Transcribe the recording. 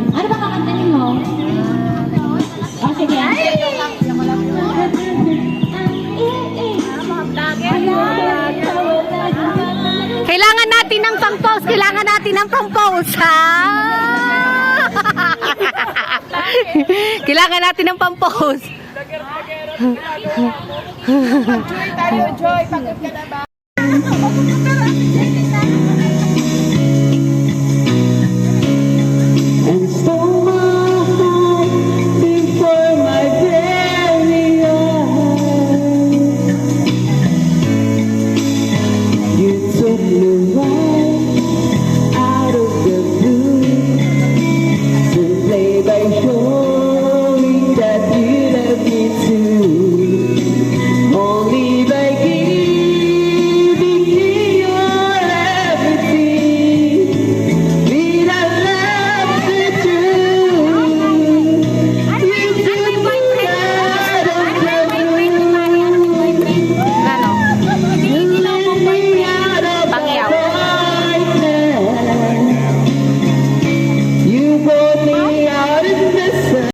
Ano ba kakantahin mo? Oh, sige. Kailangan natin ng pang-pause. Kailangan natin ng pang-pause, ha? Kailangan natin ng pang-pause. Joy tayo, Joy. Pagod ka na ba?